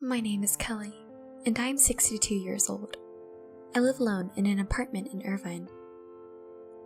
My name is Kelly, and I am 62 years old. I live alone in an apartment in Irvine.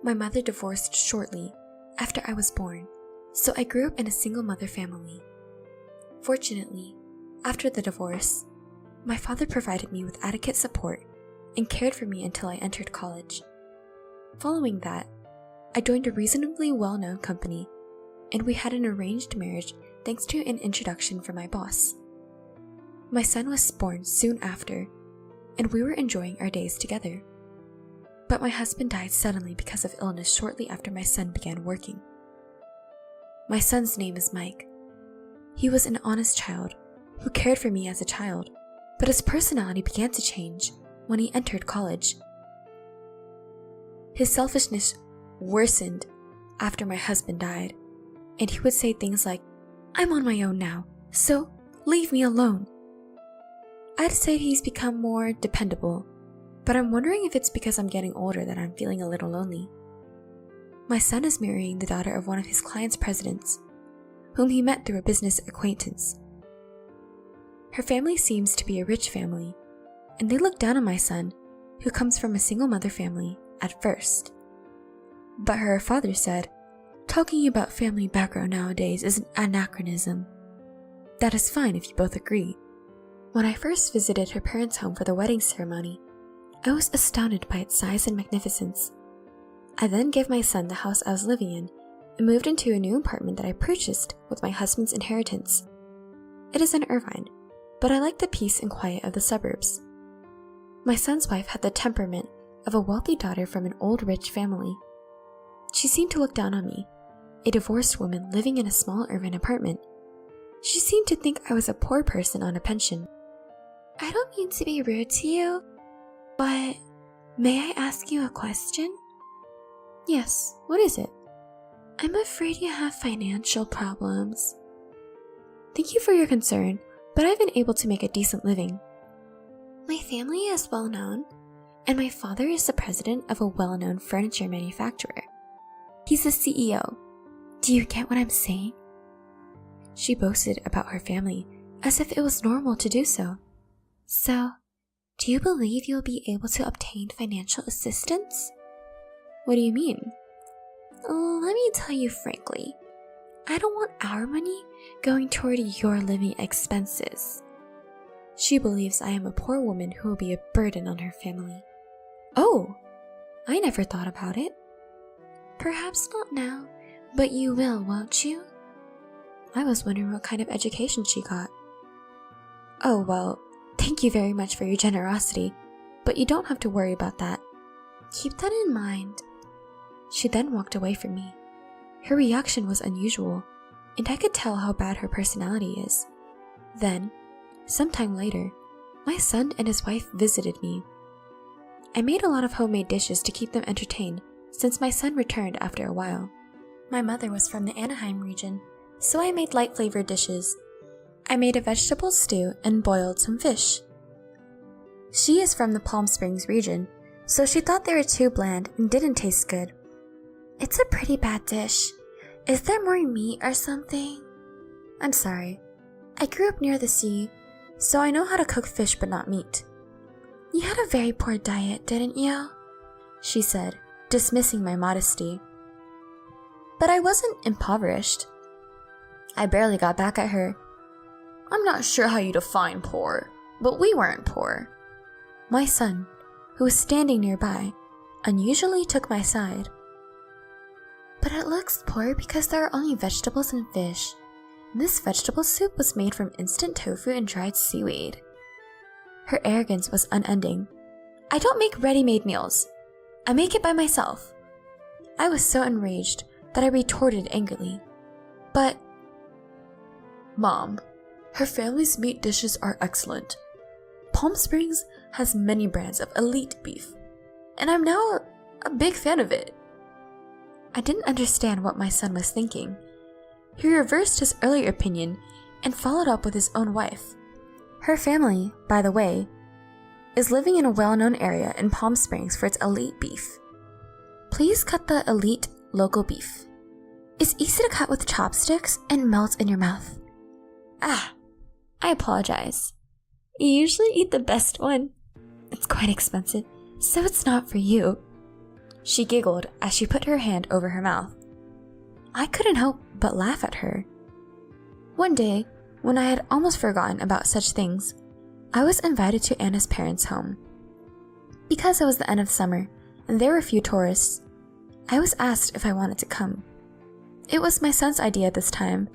My mother divorced shortly after I was born, so I grew up in a single-mother family. Fortunately, after the divorce, my father provided me with adequate support and cared for me until I entered college. Following that, I joined a reasonably well-known company, and we had an arranged marriage thanks to an introduction from my boss. My son was born soon after, and we were enjoying our days together. But my husband died suddenly because of illness shortly after my son began working. My son's name is Mike. He was an honest child who cared for me as a child, but his personality began to change when he entered college. His selfishness worsened after my husband died, and he would say things like, "I'm on my own now, so leave me alone." I'd say he's become more dependable, but I'm wondering if it's because I'm getting older that I'm feeling a little lonely. My son is marrying the daughter of one of his client's presidents, whom he met through a business acquaintance. Her family seems to be a rich family, and they look down on my son, who comes from a single-mother family, at first. But her father said, "Talking about family background nowadays is an anachronism. That is fine if you both agree." When I first visited her parents' home for the wedding ceremony, I was astounded by its size and magnificence. I then gave my son the house I was living in and moved into a new apartment that I purchased with my husband's inheritance. It is in Irvine, but I like the peace and quiet of the suburbs. My son's wife had the temperament of a wealthy daughter from an old rich family. She seemed to look down on me, a divorced woman living in a small Irvine apartment. She seemed to think I was a poor person on a pension. "I don't mean to be rude to you, but may I ask you a question?" "Yes, what is it?" "I'm afraid you have financial problems." "Thank you for your concern, but I've been able to make a decent living." "My family is well known, and my father is the president of a well-known furniture manufacturer. He's the CEO. Do you get what I'm saying?" She boasted about her family as if it was normal to do so. "So, do you believe you'll be able to obtain financial assistance?" "What do you mean?" "Let me tell you frankly, I don't want our money going toward your living expenses." She believes I am a poor woman who will be a burden on her family. "Oh, I never thought about it." "Perhaps not now, but you will, won't you?" I was wondering what kind of education she got. "Oh, well, thank you very much for your generosity, but you don't have to worry about that." "Keep that in mind." She then walked away from me. Her reaction was unusual, and I could tell how bad her personality is. Then, sometime later, my son and his wife visited me. I made a lot of homemade dishes to keep them entertained since my son returned after a while. My mother was from the Anaheim region, so I made light-flavored dishes. I made a vegetable stew and boiled some fish. She is from the Palm Springs region, so she thought they were too bland and didn't taste good. "It's a pretty bad dish. Is there more meat or something?" "I'm sorry. I grew up near the sea, so I know how to cook fish but not meat." "You had a very poor diet, didn't you?" she said, dismissing my modesty. But I wasn't impoverished. I barely got back at her. "I'm not sure how you define poor, but we weren't poor." My son, who was standing nearby, unusually took my side. "But it looks poor because there are only vegetables and fish. This vegetable soup was made from instant tofu and dried seaweed." Her arrogance was unending. "I don't make ready-made meals. I make it by myself." I was so enraged that I retorted angrily. "But, Mom, her family's meat dishes are excellent. Palm Springs has many brands of elite beef, and I'm now a big fan of it." I didn't understand what my son was thinking. He reversed his earlier opinion and followed up with his own wife. Her family, by the way, is living in a well-known area in Palm Springs for its elite beef. "Please cut the elite local beef. It's easy to cut with chopsticks and melts in your mouth." "Ah, I apologize." You usually eat the best one. It's quite expensive, so it's not for you." She giggled as she put her hand over her mouth. I couldn't help but laugh at her. One day, when I had almost forgotten about such things, I was invited to Anna's parents' home. Because it was the end of summer and there were few tourists, I was asked if I wanted to come. It was my son's idea this time.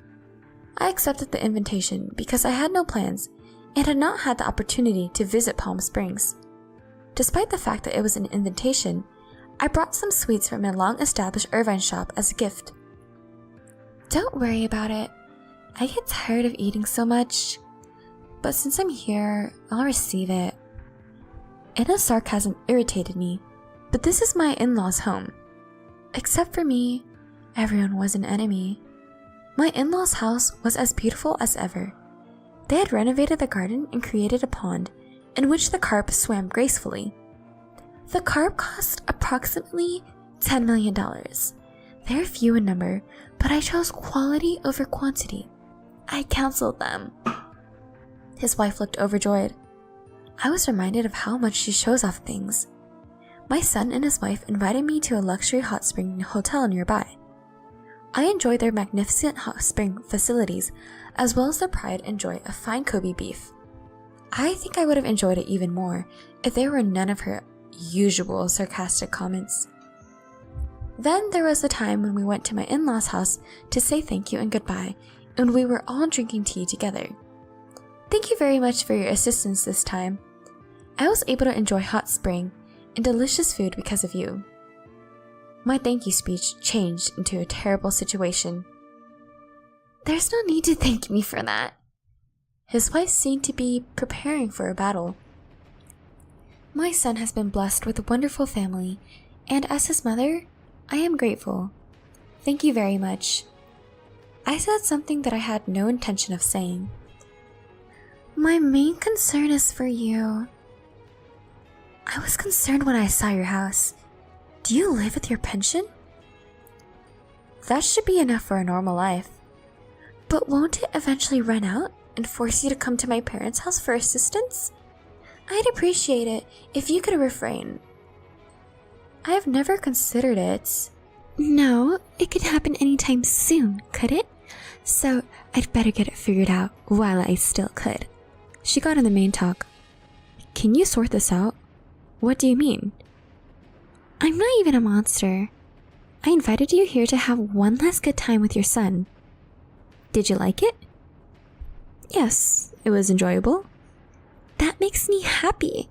I accepted the invitation because I had no plans and had not had the opportunity to visit Palm Springs. Despite the fact that it was an invitation, I brought some sweets from a long-established Irvine shop as a gift. "Don't worry about it. I get tired of eating so much. But since I'm here, I'll receive it." Anna's sarcasm irritated me, but this is my in-laws' home. Except for me, everyone was an enemy. My in-laws' house was as beautiful as ever. They had renovated the garden and created a pond in which the carp swam gracefully. The carp cost approximately $10 million. They're few in number, but I chose quality over quantity. I counseled them. His wife looked overjoyed. I was reminded of how much she shows off things. My son and his wife invited me to a luxury hot spring hotel nearby. I enjoyed their magnificent hot spring facilities, as well as the pride and joy of fine Kobe beef. I think I would have enjoyed it even more if there were none of her usual sarcastic comments. Then there was the time when we went to my in-laws' house to say thank you and goodbye, and we were all drinking tea together. Thank you very much for your assistance this time. I was able to enjoy hot spring and delicious food because of you. My thank you speech changed into a terrible situation. There's no need to thank me for that. His wife seemed to be preparing for a battle. My son has been blessed with a wonderful family, and as his mother, I am grateful. Thank you very much. I said something that I had no intention of saying. My main concern is for you. I was concerned when I saw your house. Do you live with your pension? That should be enough for a normal life. But won't it eventually run out and force you to come to my parents' house for assistance? I'd appreciate it if you could refrain. I have never considered it. No, it could happen anytime soon, could it? So I'd better get it figured out while I still could. She got in the main talk. Can you sort this out? What do you mean? I'm not even a monster. I invited you here to have one last good time with your son. Did you like it? Yes, it was enjoyable. That makes me happy.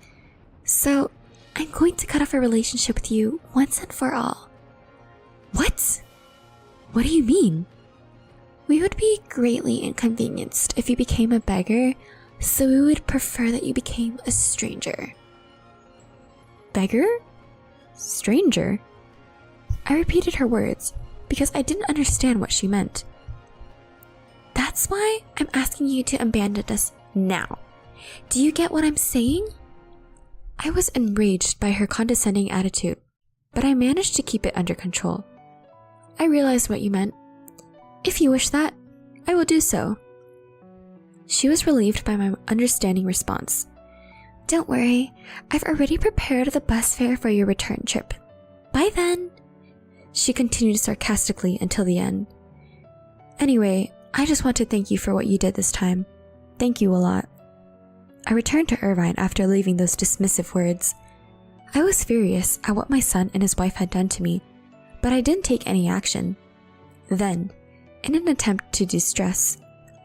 So I'm going to cut off a relationship with you once and for all. What? What do you mean? We would be greatly inconvenienced if you became a beggar, so we would prefer that you became a stranger. Beggar? Stranger? I repeated her words because I didn't understand what she meant. That's why I'm asking you to abandon us now. Do you get what I'm saying? I was enraged by her condescending attitude, but I managed to keep it under control. I realized what you meant. If you wish that, I will do so. She was relieved by my understanding response. Don't worry, I've already prepared the bus fare for your return trip. Bye then. She continued sarcastically until the end. Anyway, I just want to thank you for what you did this time. Thank you a lot. I returned to Irvine after leaving those dismissive words. I was furious at what my son and his wife had done to me, but I didn't take any action. Then, in an attempt to de-stress,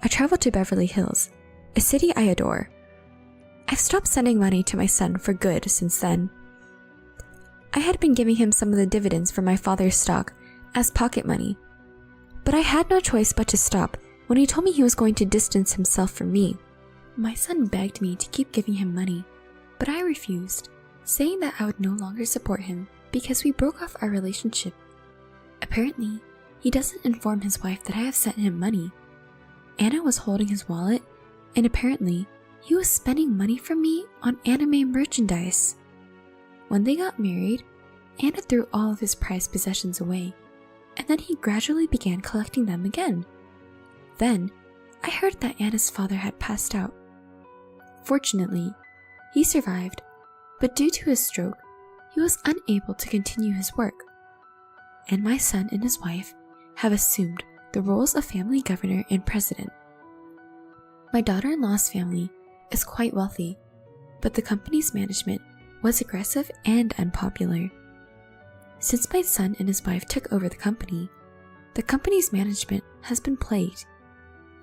I traveled to Beverly Hills, a city I adore. I've stopped sending money to my son for good since then. I had been giving him some of the dividends from my father's stock as pocket money, but I had no choice but to stop when he told me he was going to distance himself from me. My son begged me to keep giving him money, but I refused, saying that I would no longer support him because we broke off our relationship. Apparently, he doesn't inform his wife that I have sent him money. Anna was holding his wallet, and apparently, he was spending money from me on anime merchandise. When they got married, Anna threw all of his prized possessions away, and then he gradually began collecting them again. Then, I heard that Anna's father had passed out. Fortunately, he survived, but due to his stroke, he was unable to continue his work. And my son and his wife have assumed the roles of family governor and president. My daughter-in-law's family is quite wealthy, but the company's management was aggressive and unpopular. Since my son and his wife took over the company's management has been plagued.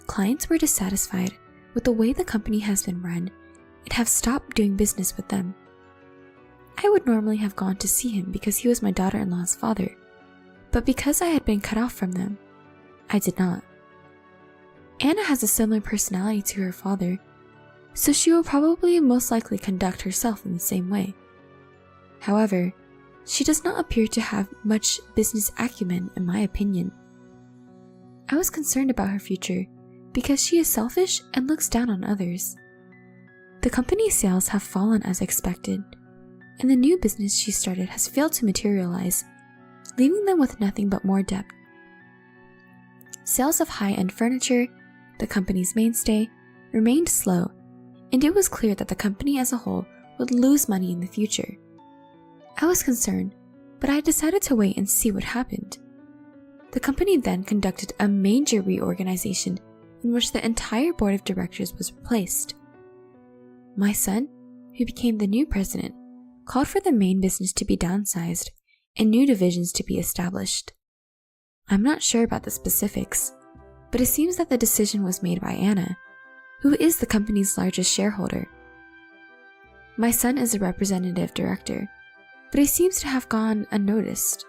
Clients were dissatisfied with the way the company has been run and have stopped doing business with them. I would normally have gone to see him because he was my daughter-in-law's father, but because I had been cut off from them, I did not. Anna has a similar personality to her father, so she will probably most likely conduct herself in the same way. However, she does not appear to have much business acumen in my opinion. I was concerned about her future because she is selfish and looks down on others. The company's sales have fallen as expected, and the new business she started has failed to materialize, leaving them with nothing but more debt. Sales of high-end furniture, the company's mainstay, remained slow, and it was clear that the company as a whole would lose money in the future. I was concerned, but I decided to wait and see what happened. The company then conducted a major reorganization in which the entire board of directors was replaced. My son, who became the new president, called for the main business to be downsized and new divisions to be established. I'm not sure about the specifics, but it seems that the decision was made by Anna, who is the company's largest shareholder. My son is a representative director, but he seems to have gone unnoticed.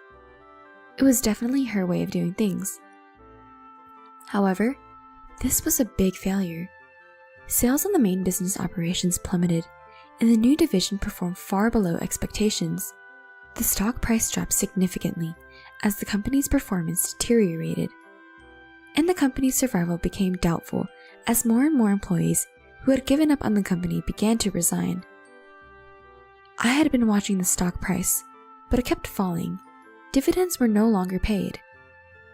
It was definitely her way of doing things. However, this was a big failure. Sales in the main business operations plummeted, and the new division performed far below expectations. The stock price dropped significantly as the company's performance deteriorated, and the company's survival became doubtful as more and more employees who had given up on the company began to resign. I had been watching the stock price, but it kept falling. Dividends were no longer paid,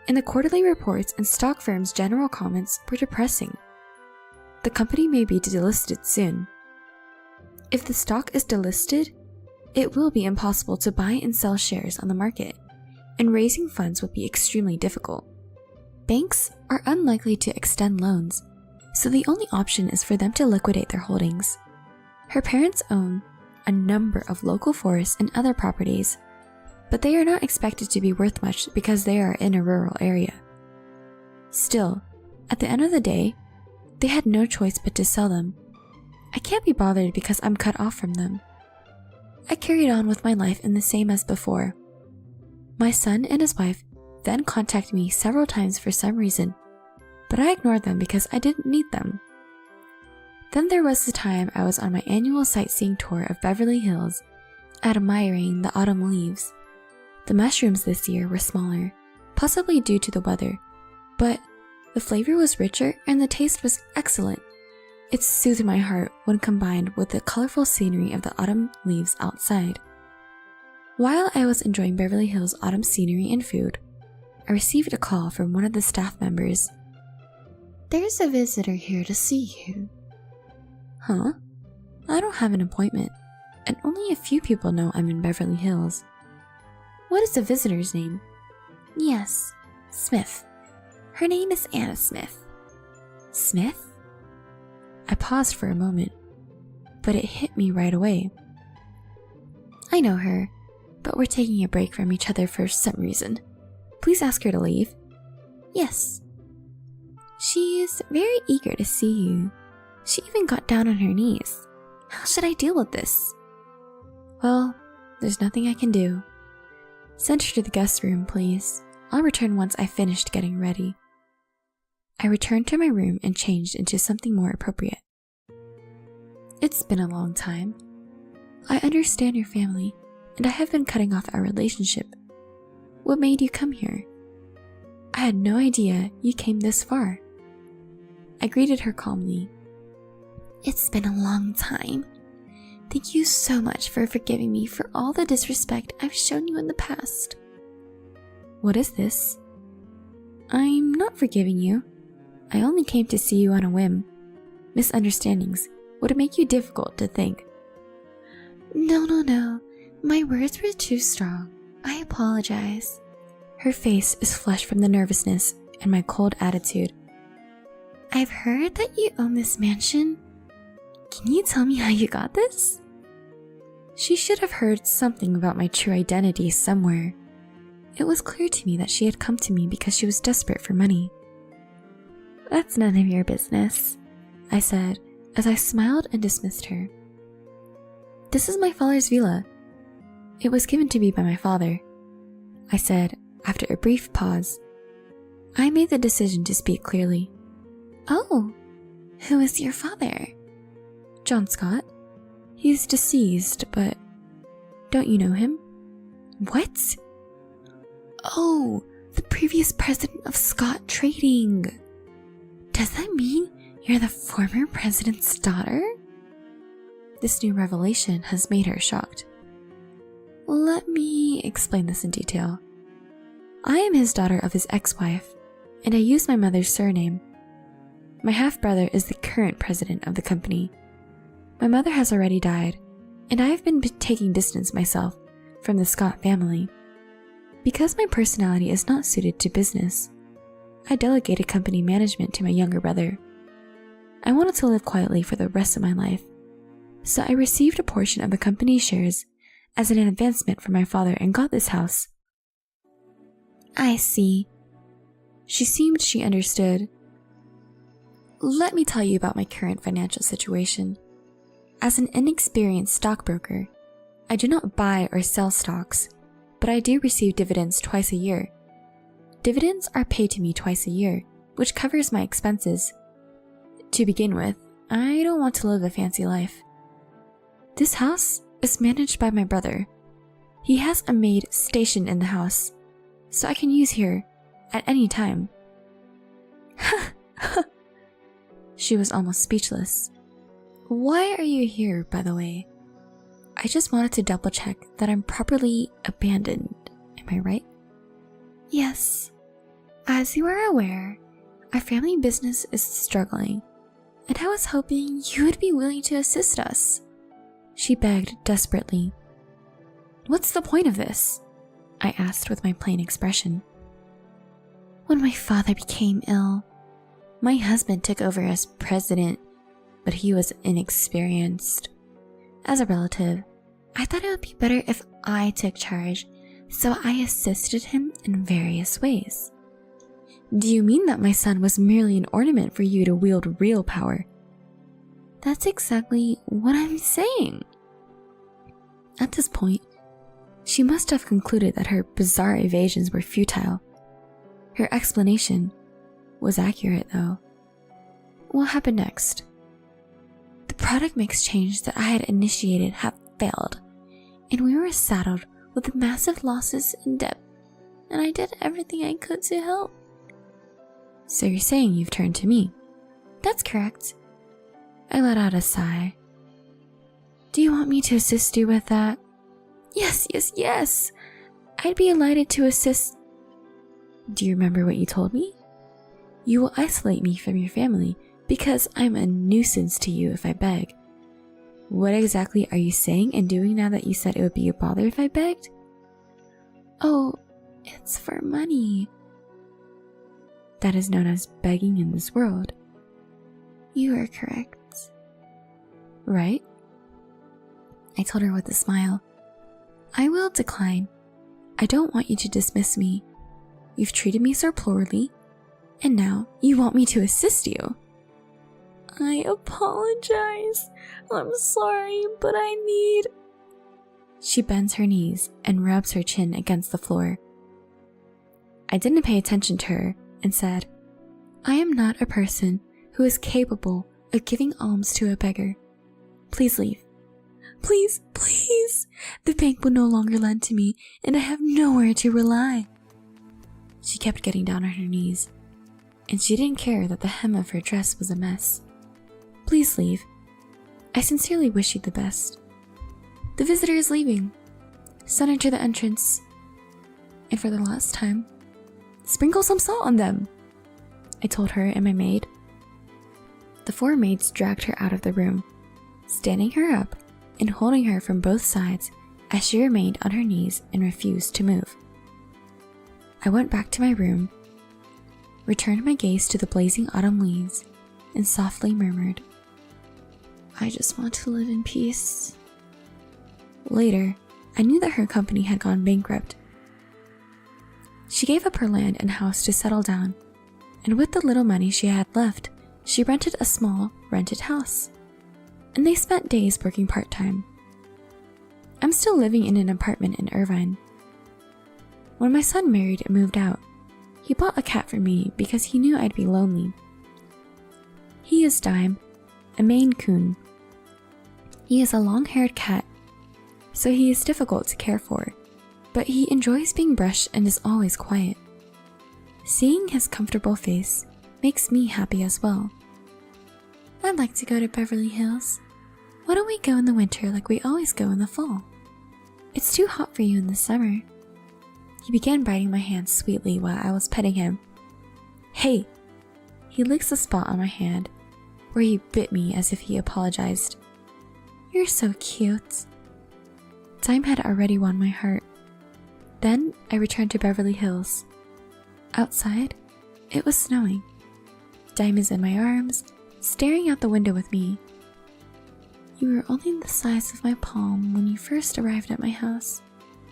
and the quarterly reports and stock firms' general comments were depressing. The company may be delisted soon. If the stock is delisted, it will be impossible to buy and sell shares on the market, and raising funds will be extremely difficult. Banks are unlikely to extend loans, so the only option is for them to liquidate their holdings. Her parents own a number of local forests and other properties, but they are not expected to be worth much because they are in a rural area. Still, at the end of the day, they had no choice but to sell them. I can't be bothered because I'm cut off from them. I carried on with my life in the same as before. My son and his wife then contacted me several times for some reason, but I ignored them because I didn't need them. Then there was the time I was on my annual sightseeing tour of Beverly Hills, admiring the autumn leaves. The mushrooms this year were smaller, possibly due to the weather, but the flavor was richer and the taste was excellent. It soothed my heart when combined with the colorful scenery of the autumn leaves outside. While I was enjoying Beverly Hills' autumn scenery and food, I received a call from one of the staff members. "There's a visitor here to see you." Huh? I don't have an appointment, and only a few people know I'm in Beverly Hills. What is the visitor's name? Yes, Smith. Her name is Anna Smith. Smith? I paused for a moment, but it hit me right away. I know her, but we're taking a break from each other for some reason. Please ask her to leave. Yes. She is very eager to see you. She even got down on her knees. How should I deal with this? Well, there's nothing I can do. Send her to the guest room, please. I'll return once I've finished getting ready. I returned to my room and changed into something more appropriate. It's been a long time. I understand your family, and I have been cutting off our relationship. What made you come here? I had no idea you came this far. I greeted her calmly. It's been a long time. Thank you so much for forgiving me for all the disrespect I've shown you in the past. What is this? I'm not forgiving you. I only came to see you on a whim. Misunderstandings would it make you difficult to think? No. My words were too strong. I apologize. Her face is flushed from the nervousness and my cold attitude. I've heard that you own this mansion. Can you tell me how you got this? She should have heard something about my true identity somewhere. It was clear to me that she had come to me because she was desperate for money. That's none of your business, I said as I smiled and dismissed her. This is my father's villa. It was given to me by my father, I said after a brief pause. I made the decision to speak clearly. Oh, who is your father? John Scott. He's deceased, but don't you know him? What? Oh, the previous president of Scott Trading. Does that mean you're the former president's daughter? This new revelation has made her shocked. Let me explain this in detail. I am his daughter of his ex-wife, and I use my mother's surname. My half-brother is the current president of the company. My mother has already died, and I have been taking distance myself from the Scott family. Because my personality is not suited to business, I delegated company management to my younger brother. I wanted to live quietly for the rest of my life, so I received a portion of the company's shares as an advancement from my father and got this house. I see. She understood. Let me tell you about my current financial situation. As an inexperienced stockbroker, I do not buy or sell stocks, but I do receive dividends twice a year. Dividends are paid to me twice a year, which covers my expenses. To begin with, I don't want to live a fancy life. This house is managed by my brother. He has a maid stationed in the house, so I can use here at any time. She was almost speechless. Why are you here, by the way? I just wanted to double check that I'm properly abandoned, am I right? Yes. As you are aware, our family business is struggling, and I was hoping you would be willing to assist us. She begged desperately. What's the point of this? I asked with my plain expression. When my father became ill, my husband took over as president, but he was inexperienced. As a relative, I thought it would be better if I took charge, so I assisted him in various ways. Do you mean that my son was merely an ornament for you to wield real power? That's exactly what I'm saying. At this point, she must have concluded that her bizarre evasions were futile. Her explanation was accurate, though. What happened next? The product mix change that I had initiated had failed, and we were saddled with massive losses and debt, and I did everything I could to help. So you're saying you've turned to me? That's correct. I let out a sigh. Do you want me to assist you with that? Yes. I'd be delighted to assist. Do you remember what you told me? You will isolate me from your family because I'm a nuisance to you if I beg. What exactly are you saying and doing now that you said it would be a bother if I begged? Oh, it's for money. That is known as begging in this world. You are correct. Right? I told her with a smile. I will decline. I don't want you to dismiss me. You've treated me so poorly, and now you want me to assist you. I apologize. I'm sorry, but I need... She bends her knees and rubs her chin against the floor. I didn't pay attention to her and said, I am not a person who is capable of giving alms to a beggar. Please leave. Please. The bank will no longer lend to me, and I have nowhere to rely. She kept getting down on her knees, and she didn't care that the hem of her dress was a mess. Please leave. I sincerely wish you the best. The visitor is leaving. Send her to the entrance. And for the last time, sprinkle some salt on them, I told her and my maid. The 4 maids dragged her out of the room, standing her up and holding her from both sides as she remained on her knees and refused to move. I went back to my room, returned my gaze to the blazing autumn leaves, and softly murmured, "I just want to live in peace." Later, I knew that her company had gone bankrupt. She gave up her land and house to settle down, and with the little money she had left, she rented a small, rented house, and they spent days working part-time. I'm still living in an apartment in Irvine. When my son married and moved out, he bought a cat for me because he knew I'd be lonely. He is Dime, a Maine Coon. He is a long-haired cat, so he is difficult to care for, but he enjoys being brushed and is always quiet. Seeing his comfortable face makes me happy as well. I'd like to go to Beverly Hills. Why don't we go in the winter like we always go in the fall? It's too hot for you in the summer. He began biting my hand sweetly while I was petting him. Hey! He licks a spot on my hand, where he bit me as if he apologized. You're so cute. Time had already won my heart. Then I returned to Beverly Hills. Outside, it was snowing. Dime is in my arms, staring out the window with me. You were only the size of my palm when you first arrived at my house,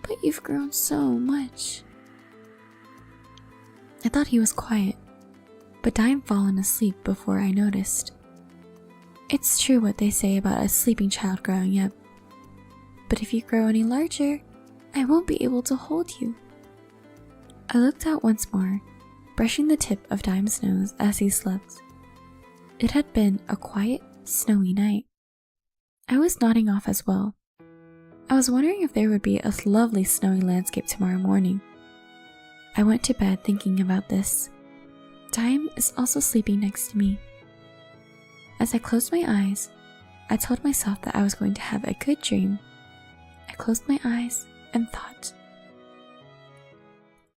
but you've grown so much. I thought he was quiet, but Dime fallen asleep before I noticed. It's true what they say about a sleeping child growing up, but if you grow any larger, I won't be able to hold you. I looked out once more, brushing the tip of Dime's nose as he slept. It had been a quiet, snowy night. I was nodding off as well. I was wondering if there would be a lovely snowy landscape tomorrow morning. I went to bed thinking about this. Dime is also sleeping next to me. As I closed my eyes, I told myself that I was going to have a good dream. I closed my eyes and thought,